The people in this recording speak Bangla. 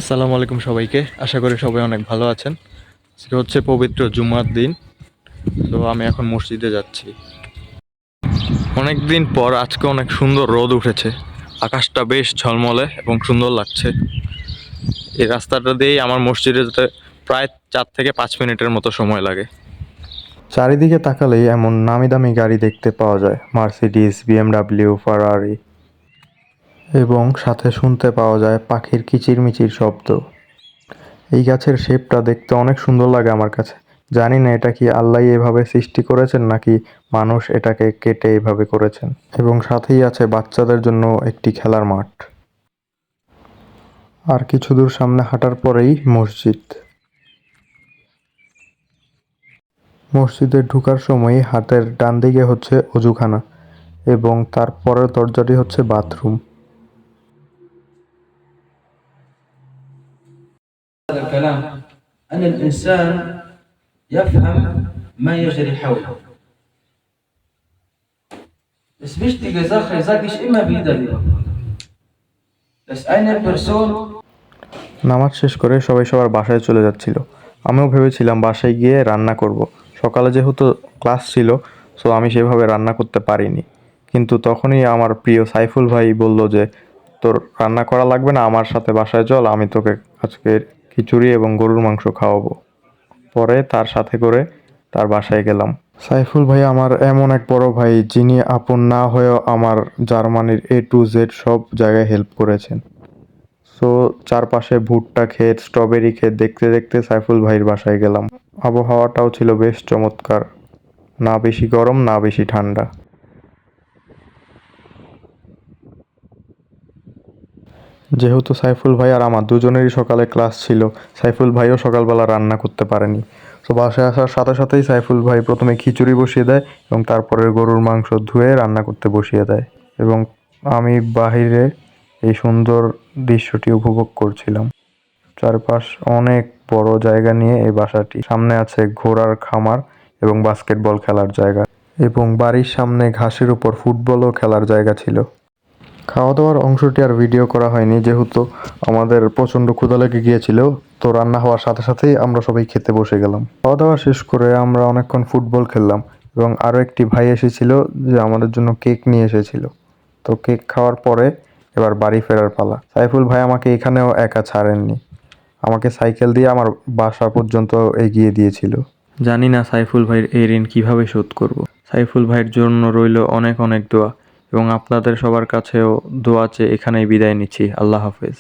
আসসালামু আলাইকুম সবাইকে। আশা করি সবাই অনেক ভালো আছেন। আজকে হচ্ছে পবিত্র জুমার দিন। তো আমি এখন মসজিদে যাচ্ছি। অনেক দিন পর আজকে অনেক সুন্দর রোদ উঠেছে। আকাশটা বেশ ঝলমলে এবং সুন্দর লাগছে। এই রাস্তাটা দিয়েই আমার মসজিদে যেতে প্রায় 4 থেকে 5 মিনিটের মতো সময় লাগে। চারিদিকে তাকালেই এমন নামি দামি গাড়ি দেখতে পাওয়া যায়, মার্সিডিজ, বিএমডাব্লিউ, ফারারি, এবং সাথে শুনতে পাওয়া যায় পাখির কিচিরমিচির শব্দ। এই গাছের শেপটা দেখতে অনেক সুন্দর লাগে আমার কাছে। জানি না এটা কি আল্লাহই এভাবে সৃষ্টি করেছেন নাকি মানুষ এটাকে কেটে এভাবে করেছেন। এবং সাথেই আছে বাচ্চাদের জন্য একটি খেলার মাঠ। আর কিছু দূর সামনে হাঁটার পরেই মসজিদ। মসজিদে ঢোকার সময় হাতের ডান দিকে হচ্ছে অজুখানা এবং তার পরের দরজাটি হচ্ছে bathroom. هذا الكلام أن الإنسان يفهم ما يجري حوله. Es wichtige Sache sage ich immer wieder, dass eine Person নামাজ শেষ করে সবাই সবার বাসায় চলে যাচ্ছিল। আমিও ভেবেছিলাম বাসায় গিয়ে রান্না করব। সকালে যেহেতু ক্লাস ছিল, সো আমি সেভাবে রান্না করতে পারিনি। কিন্তু তখনই আমার প্রিয় সাইফুল ভাই বলল যে, তোর রান্না করা লাগবে না, আমার সাথে বাসায় চল, আমি তোকে আজকে খিচুড়ি এবং গরুর মাংস খাওয়াবো। পরে তার সাথে করে তার বাসায় গেলাম। সাইফুল ভাই আমার এমন এক বড় ভাই, যিনি আপন না হয়েও আমার জার্মানির A to Z সব জায়গায় হেল্প করেছেন। সো চারপাশে ভুট্টা ক্ষেত, স্ট্রবেরি ক্ষেত দেখতে দেখতে সাইফুল ভাইয়ের বাসায় গেলাম। আবহাওয়াটাও ছিল বেশ চমৎকার, না বেশি গরম না বেশি ঠান্ডা। যেহেতু সাইফুল ভাই আর আমার দুজনেরই সকালে ক্লাস ছিল, সাইফুল ভাইও সকালবেলা রান্না করতে পারেনি। তো বাসায় আসার সাথে সাথেই সাইফুল ভাই প্রথমে খিচুড়ি বসিয়ে দেয় এবং তারপরে গরুর মাংস ধুয়ে রান্না করতে বসিয়ে দেয়। এবং আমি বাহিরে এই সুন্দর দৃশ্যটি উপভোগ করছিলাম। চারপাশ অনেক বড় জায়গা নিয়ে এই বাসাটি। সামনে আছে ঘোড়ার খামার এবং বাস্কেটবল খেলার জায়গা, এবং বাড়ির সামনে ঘাসের উপর ফুটবলও খেলার জায়গা ছিল। খাওয়া দাওয়ার অংশটি আর ভিডিও করা হয়নি, যেহেতু আমাদের প্রচণ্ড ক্ষুধা লেগে গিয়েছিল। তো রান্না হওয়ার সাথে সাথেই আমরা সবাই খেতে বসে গেলাম। খাওয়া দাওয়া শেষ করে আমরা অনেকক্ষণ ফুটবল খেললাম এবং আরও একটি ভাই এসেছিল যে আমাদের জন্য কেক নিয়ে এসেছিল। তো কেক খাওয়ার পরে এবার বাড়ি ফেরার পালা। সাইফুল ভাই আমাকে এখানেও একা ছাড়েননি, আমাকে সাইকেল দিয়ে আমার বাসা পর্যন্ত এগিয়ে দিয়েছিল। জানি না সাইফুল ভাইয়ের এই ঋণ কীভাবে শোধ করব। সাইফুল ভাইয়ের জন্য রইল অনেক অনেক দোয়া, এবং আপনাদের সবার কাছেও দোয়া চেয়ে এখানেই বিদায় নিচ্ছি। আল্লাহ হাফেজ।